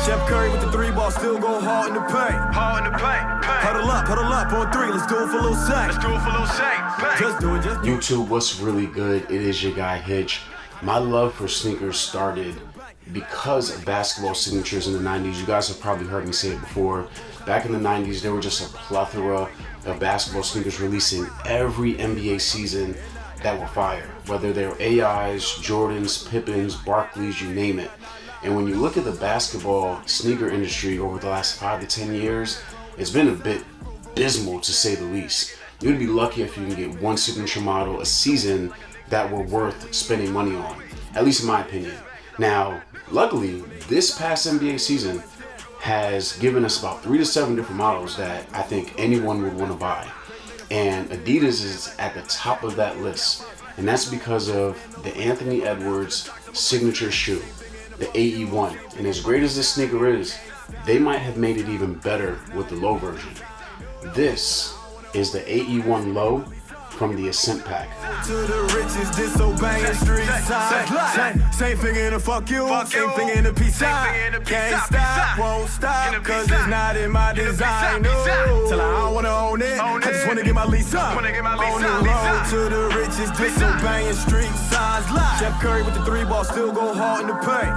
Chef Curry with the 3-ball, still go hard in the paint. Hard in the paint. Huddle up on 3. Let's do it for Lil Saint. Just do it, just do it. YouTube, what's really good? It is your guy Hitch. My love for sneakers started because of basketball signatures in the 90s. You guys have probably heard me say it before. Back in the 90s, there were just a plethora of basketball sneakers releasing every NBA season that were fire. Whether they were AIs, Jordans, Pippins, Barclays, you name it. And when you look at the basketball sneaker industry over the last 5 to 10 years, it's been a bit abysmal to say the least. You'd be lucky if you can get one signature model a season that were worth spending money on, at least in my opinion. Now, luckily, this past NBA season has given us about 3 to 7 different models that I think anyone would want to buy. And Adidas is at the top of that list. And that's because of the Anthony Edwards signature shoe, the AE1. And as great as this sneaker is, they might have made it even better with the low version. This is the AE1 Low from the Ascent pack. To the riches, disobeying street sign. Same thing in a fuck you, same thing in a peace sign. Can't stop, won't stop, cause it's not in my design. Till I don't wanna own it, I just wanna get my lease up. On the road to the riches, disobeying street signs. Chef Curry with the 3-ball, still go hard in the paint.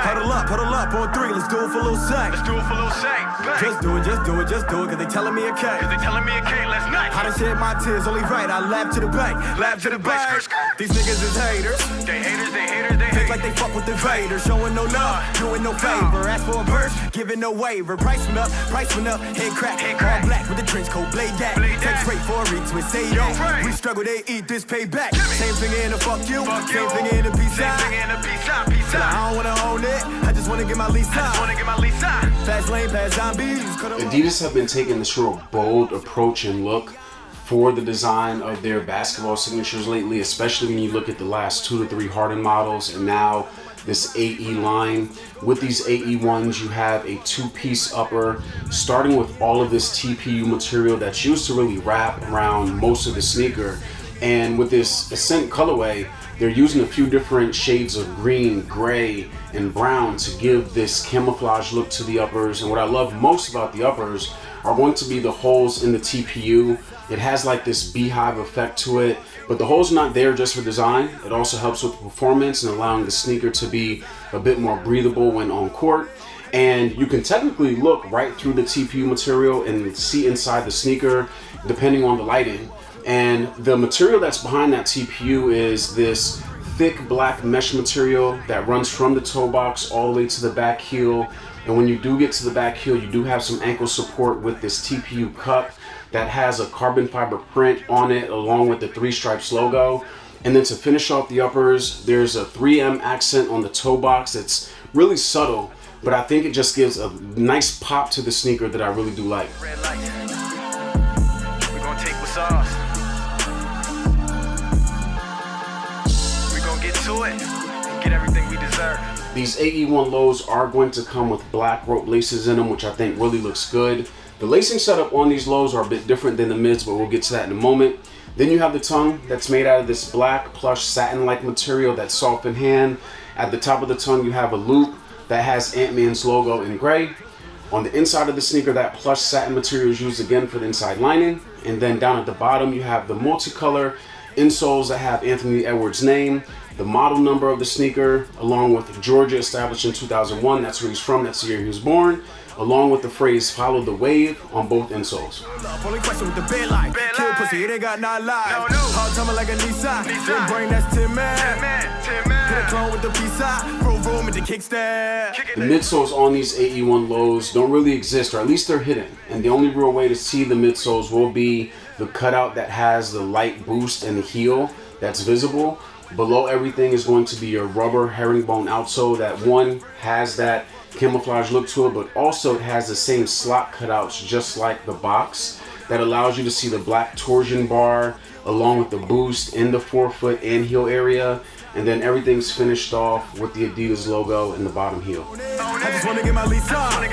Huddle up on 3, let's do it for Lil Saint. Just do it, cause they telling me a K. Let's not. I done shed my tears, only right, I laugh to the bank. These niggas is haters. They haters. Think like they fuck with the Vader. Showing no love, doing no favor. Ask for a verse, giving no waiver. Price went up, head crack. All black with the trench coat, blade that. Take straight for a retweet, say that. We struggle, they eat this payback. Same thing in a fuck you, same thing in a peace sign. I don't wanna own it, I just wanna get my lease time. Fast lane, past zombies. Adidas have been taking this real bold approach and look for the design of their basketball signatures lately, especially when you look at the last 2 to 3 Harden models and now this AE line. With these AE1s, you have a 2-piece upper, starting with all of this TPU material that's used to really wrap around most of the sneaker. And with this Ascent colorway, they're using a few different shades of green, gray, and brown to give this camouflage look to the uppers. And what I love most about the uppers are going to be the holes in the TPU. It has like this beehive effect to it, but the holes are not there just for design. It also helps with performance and allowing the sneaker to be a bit more breathable when on court. And you can technically look right through the TPU material and see inside the sneaker depending on the lighting. And the material that's behind that TPU is this thick black mesh material that runs from the toe box all the way to the back heel. And when you do get to the back heel, you do have some ankle support with this TPU cup that has a carbon fiber print on it along with the 3 stripes logo. And then to finish off the uppers, there's a 3M accent on the toe box that's really subtle, but I think it just gives a nice pop to the sneaker that I really do like. Red light. We're gonna take what's ours. We're gonna get to it and get everything we deserve. These AE1 Lows are going to come with black rope laces in them, which I think really looks good. The lacing setup on these lows are a bit different than the mids, but we'll get to that in a moment. Then you have the tongue that's made out of this black plush satin-like material that's soft in hand. At the top of the tongue, you have a loop that has Ant-Man's logo in gray. On the inside of the sneaker, that plush satin material is used again for the inside lining. And then down at the bottom, you have the multicolor insoles that have Anthony Edwards' name, the model number of the sneaker, along with Georgia, established in 2001. That's where he's from. That's the year he was born. Along with the phrase "follow the wave" on both insoles. Only question with the bed light. Kill pussy, it ain't got not live. Hard tumble like a Nissan. Then brain that's 10 man. Hit a clone with the pizza. Room with the kickstand. The midsoles on these AE1 Lows don't really exist, or at least they're hidden. And the only real way to see the midsoles will be the cutout that has the light boost in the heel that's visible. Below everything is going to be your rubber herringbone outsole that one has that camouflage look to it, but also it has the same slot cutouts just like the box that allows you to see the black torsion bar along with the boost in the forefoot and heel area. and then everything's finished off with the Adidas logo in the bottom heel. I just wanna get my lease on the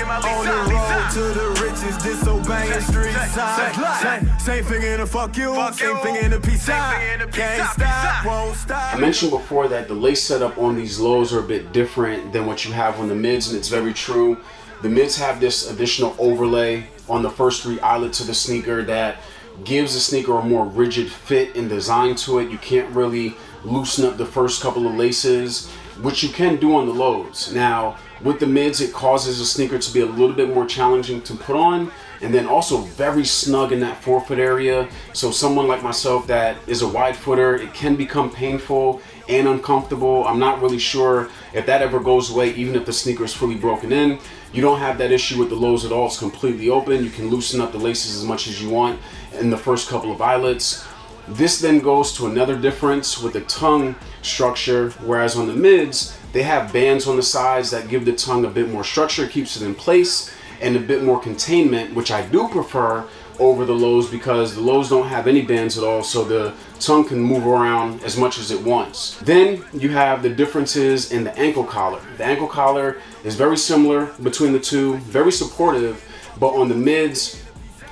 road to the riches, disobeying street side. Same finger in the fuck you, same finger in the peace sign. Can't stop, won't stop. I mentioned before that the lace setup on these lows are a bit different than what you have on the mids, and it's very true. The mids have this additional overlay on the first 3 eyelets of the sneaker that gives the sneaker a more rigid fit and design to it. You can't really loosen up the first couple of laces, which you can do on the lows. Now, with the mids, it causes the sneaker to be a little bit more challenging to put on, and then also very snug in that forefoot area. So someone like myself that is a wide footer, it can become painful and uncomfortable. I'm not really sure if that ever goes away, even if the sneaker is fully broken in. You don't have that issue with the lows at all. It's completely open. You can loosen up the laces as much as you want in the first couple of eyelets. This then goes to another difference with the tongue structure, whereas on the mids, they have bands on the sides that give the tongue a bit more structure, keeps it in place, and a bit more containment, which I do prefer over the lows because the lows don't have any bands at all, so the tongue can move around as much as it wants. Then you have the differences in the ankle collar. The ankle collar is very similar between the two, very supportive, but on the mids,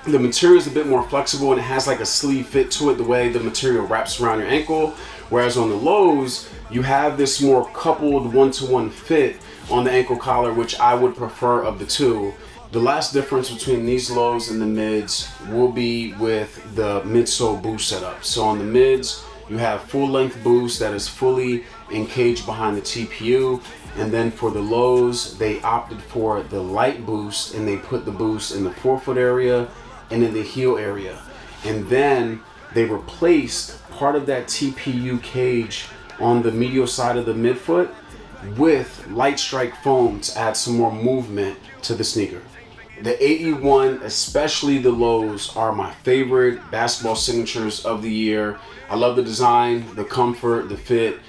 the material is a bit more flexible and it has like a sleeve fit to it, the way the material wraps around your ankle. Whereas on the lows, you have this more coupled one-to-one fit on the ankle collar, which I would prefer of the two. The last difference between these lows and the mids will be with the midsole boost setup. So on the mids, you have full-length boost that is fully encaged behind the TPU. And then for the lows, they opted for the light boost and they put the boost in the forefoot area and in the heel area. And then they replaced part of that TPU cage on the medial side of the midfoot with light strike foam to add some more movement to the sneaker. The AE1, especially the lows, are my favorite basketball signatures of the year. I love the design, the comfort, the fit,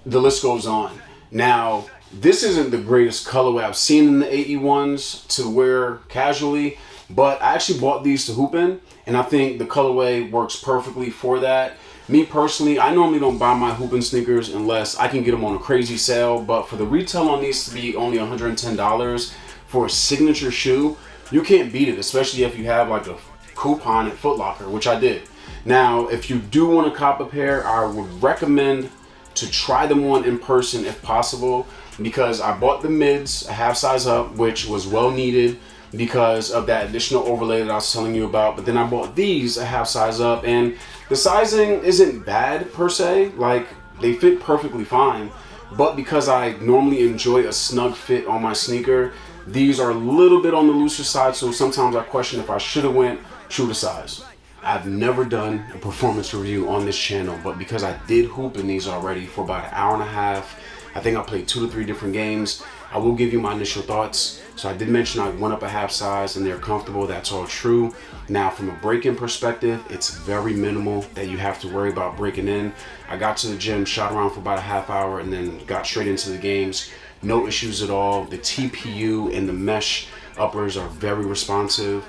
the list goes on. Now, this isn't the greatest colorway I've seen in the AE1s to wear casually, but I actually bought these to hoop in, and I think the colorway works perfectly for that. Me personally, I normally don't buy my hooping sneakers unless I can get them on a crazy sale, but for the retail on these to be only $110 for a signature shoe, you can't beat it, especially if you have like a coupon at Foot Locker, which I did. Now, if you do want to cop a pair, I would recommend to try them on in person if possible, because I bought the mids a half size up, which was well needed because of that additional overlay that I was telling you about. But then I bought these a half size up, and the sizing isn't bad per se, like they fit perfectly fine, but because I normally enjoy a snug fit on my sneaker, these are a little bit on the looser side, so sometimes I question if I should have went true to size. I've never done a performance review on this channel, but because I did hoop in these already for about an hour and a half, I think I played 2 to 3 different games, I will give you my initial thoughts. So I did mention I went up a half size and they're comfortable, that's all true. Now from a break-in perspective, it's very minimal that you have to worry about breaking in. I got to the gym, shot around for about a half hour, and then got straight into the games. No issues at all. The TPU and the mesh uppers are very responsive,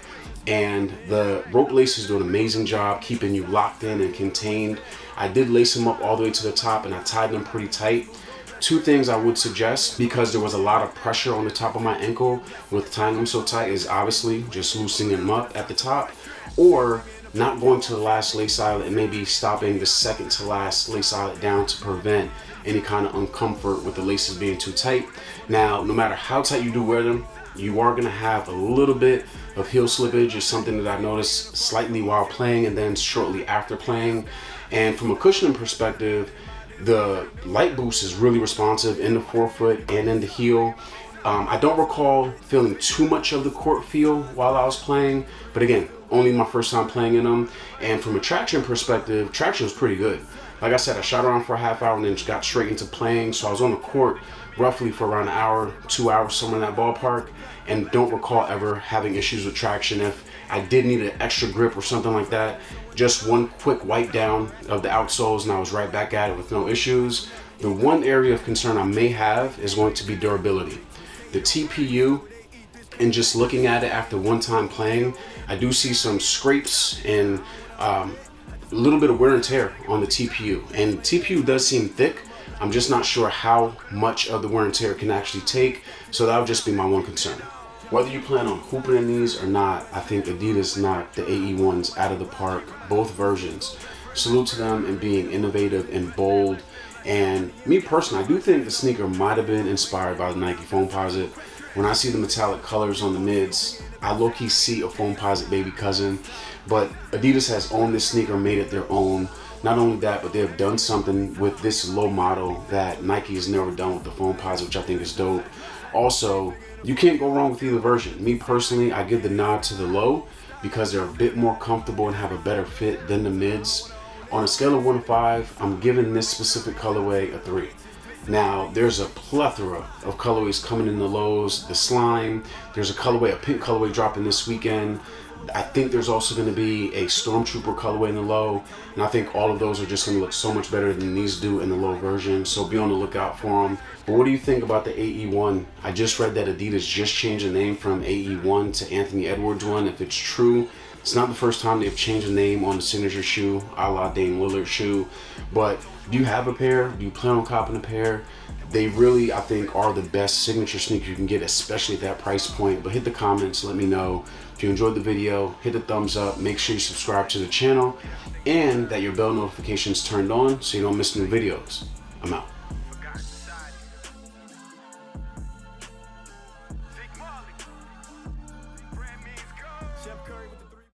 and the rope laces do an amazing job keeping you locked in and contained. I did lace them up all the way to the top and I tied them pretty tight. 2 things I would suggest, because there was a lot of pressure on the top of my ankle with tying them so tight, is obviously just loosening them up at the top, or not going to the last lace eyelet and maybe stopping the second to last lace eyelet down to prevent any kind of uncomfort with the laces being too tight. Now, no matter how tight you do wear them, you are going to have a little bit of heel slippage. It's something that I noticed slightly while playing and then shortly after playing. And from a cushioning perspective, the light boost is really responsive in the forefoot and in the heel. I don't recall feeling too much of the court feel while I was playing, but again, only my first time playing in them. And from a traction perspective, traction was pretty good. Like I said, I shot around for a half hour and then just got straight into playing. So I was on the court roughly for around an hour, 2 hours, somewhere in that ballpark, and don't recall ever having issues with traction. If I did need an extra grip or something like that, just one quick wipe down of the outsoles and I was right back at it with no issues. The one area of concern I may have is going to be durability. The TPU, and just looking at it after one time playing, I do see some scrapes and a little bit of wear and tear on the TPU. And TPU does seem thick, I'm just not sure how much of the wear and tear it can actually take, so that would just be my one concern. Whether you plan on hooping in these or not, I think Adidas knocked the AE1s out of the park, both versions. Salute to them in being innovative and bold. And me personally, I do think the sneaker might have been inspired by the Nike Foamposite. When I see the metallic colors on the mids, I low-key see a Foamposite baby cousin. But Adidas has owned this sneaker, made it their own. Not only that, but they have done something with this low model that Nike has never done with the Foamposite, which I think is dope. Also, you can't go wrong with either version. Me personally, I give the nod to the low because they're a bit more comfortable and have a better fit than the mids. On a scale of 1 to 5, I'm giving this specific colorway a 3. Now, there's a plethora of colorways coming in the lows. The slime, there's a colorway, a pink colorway dropping this weekend. I think there's also going to be a Stormtrooper colorway in the low, and I think all of those are just going to look so much better than these do in the low version, so be on the lookout for them. But what do you think about the AE1? I just read that Adidas just changed the name from AE1 to Anthony Edwards 1. If it's true, it's not the first time they've changed the name on the signature shoe, a la Dame Lillard shoe. But do you have a pair? Do you plan on copping a pair? They really, I think, are the best signature sneaker you can get, especially at that price point. But hit the comments, let me know. If you enjoyed the video, hit the thumbs up, make sure you subscribe to the channel, and that your bell notifications turned on so you don't miss new videos. I'm out.